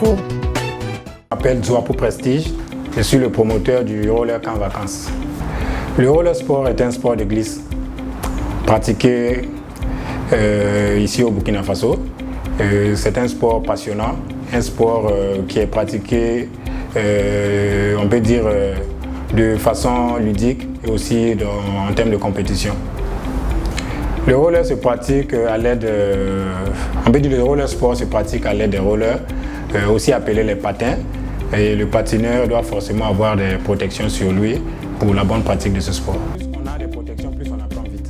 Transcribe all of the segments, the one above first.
faut. Je m'appelle Zouapou Prestige, je suis le promoteur du roller camp vacances. Le roller sport est un sport de glisse pratiqué ici au Burkina Faso. C'est un sport passionnant, un sport qui est pratiqué, on peut dire, de façon ludique et aussi en termes de compétition. Le roller se pratique à l'aide, on peut dire le roller sport se pratique à l'aide des rollers, aussi appelés les patins. Et le patineur doit forcément avoir des protections sur lui pour la bonne pratique de ce sport. Plus on a des protections, plus on apprend vite.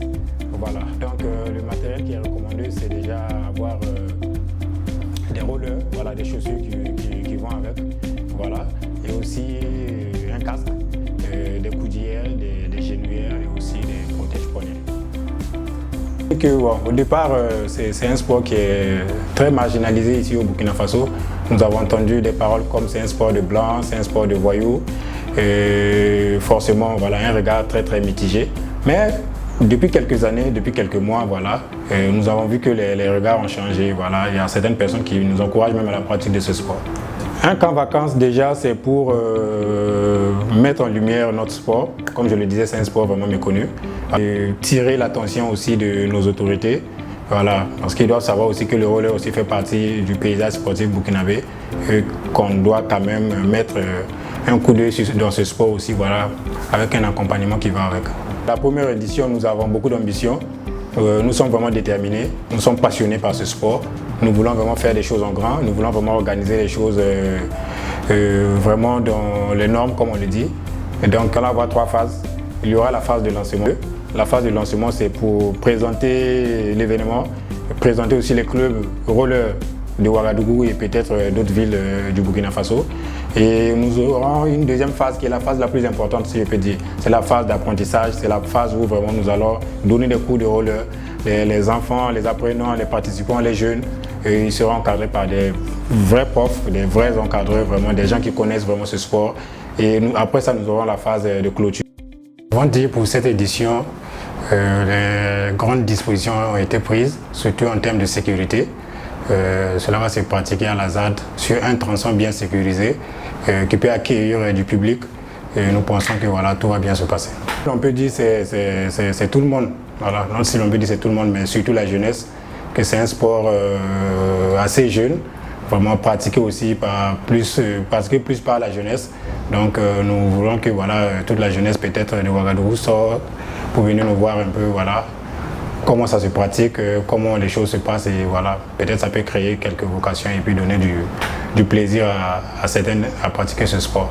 Voilà. Donc le matériel qui est recommandé, c'est déjà avoir des rollers, voilà, des chaussures qui vont avec, voilà, et aussi un casque, des coudières, des genouillères et aussi des protège-poignets. Au départ, c'est un sport qui est très marginalisé ici au Burkina Faso. Nous avons entendu des paroles comme c'est un sport de blanc, c'est un sport de voyous. Et forcément, voilà, un regard très mitigé. Mais depuis quelques années, depuis quelques mois, voilà, nous avons vu que les regards ont changé. Voilà. Il y a certaines personnes qui nous encouragent même à la pratique de ce sport. Un camp vacances, déjà, c'est pour mettre en lumière notre sport. Comme je le disais, c'est un sport vraiment méconnu. Et tirer l'attention aussi de nos autorités. Voilà, parce qu'ils doivent savoir aussi que le roller aussi fait partie du paysage sportif burkinabé et qu'on doit quand même mettre un coup d'œil dans ce sport aussi, voilà, avec un accompagnement qui va avec. La première édition, nous avons beaucoup d'ambition. Nous sommes vraiment déterminés, nous sommes passionnés par ce sport. Nous voulons vraiment faire des choses en grand, nous voulons vraiment organiser les choses vraiment dans les normes, comme on le dit. Et donc, on va avoir 3 phases. Il y aura la phase de lancement. La phase de lancement, c'est pour présenter l'événement, présenter aussi les clubs roller de Ouagadougou et peut-être d'autres villes du Burkina Faso. Et nous aurons une deuxième phase qui est la phase la plus importante, si je peux dire. C'est la phase d'apprentissage, c'est la phase où vraiment nous allons donner des cours de roller. Les enfants, les apprenants, les participants, les jeunes, ils seront encadrés par des vrais profs, des vrais encadreurs, vraiment des gens qui connaissent vraiment ce sport. Et après ça, nous aurons la phase de clôture. Avant de dire pour cette édition, les grandes dispositions ont été prises, surtout en termes de sécurité. Cela va se pratiquer à la ZAD sur un tronçon bien sécurisé qui peut accueillir du public. Et nous pensons que voilà, tout va bien se passer. On peut dire que c'est tout le monde, voilà. Non, si l'on peut dire c'est tout le monde, mais surtout la jeunesse, que c'est un sport assez jeune, vraiment pratiqué aussi plus par la jeunesse. Donc nous voulons que voilà, toute la jeunesse peut-être de Ouagadougou sorte pour venir nous voir un peu voilà, comment ça se pratique, comment les choses se passent et voilà, peut-être ça peut créer quelques vocations et puis donner du plaisir à certaines à pratiquer ce sport.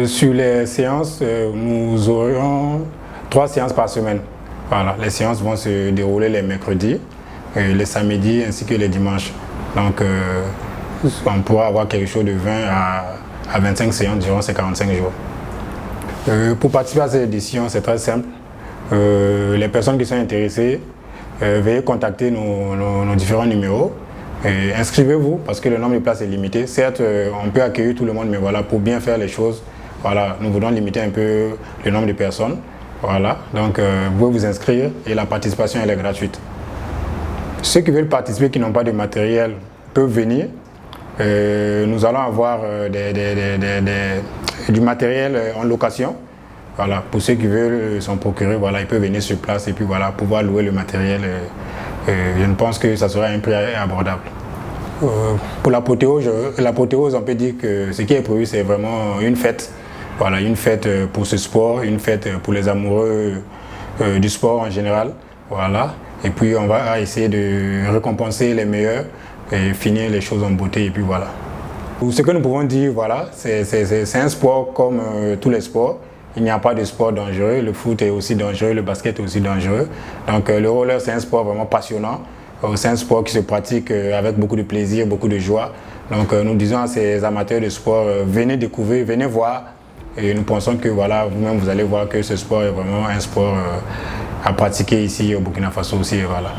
Sur les séances, nous aurons 3 séances par semaine. Voilà, les séances vont se dérouler les mercredis, les samedis ainsi que les dimanches. Donc on pourra avoir quelque chose de 20 à 25 séances durant ces 45 jours. Pour participer à cette édition, c'est très simple. Les personnes qui sont intéressées, veuillez contacter nos différents numéros. Inscrivez-vous parce que le nombre de places est limité. Certes, on peut accueillir tout le monde, mais voilà, pour bien faire les choses, voilà, nous voulons limiter un peu le nombre de personnes. Voilà, donc vous pouvez vous inscrire et la participation elle est gratuite. Ceux qui veulent participer, qui n'ont pas de matériel, peuvent venir. Nous allons avoir du matériel en location. Voilà, pour ceux qui veulent s'en procurer, voilà, ils peuvent venir sur place et puis voilà, pouvoir louer le matériel. Je ne pense que ça sera un prix abordable. Pour l'apothéose, on peut dire que ce qui est prévu, c'est vraiment une fête. Voilà, une fête pour ce sport, une fête pour les amoureux du sport en général. Voilà. Et puis on va essayer de récompenser les meilleurs et finir les choses en beauté et puis voilà. Ce que nous pouvons dire, voilà, c'est un sport comme tous les sports. Il n'y a pas de sport dangereux, le foot est aussi dangereux, le basket est aussi dangereux. Donc le roller c'est un sport vraiment passionnant, c'est un sport qui se pratique avec beaucoup de plaisir, beaucoup de joie. Donc nous disons à ces amateurs de sport, venez découvrir, venez voir. Et nous pensons que voilà, vous-même vous allez voir que ce sport est vraiment un sport à pratiquer ici au Burkina Faso aussi. Voilà.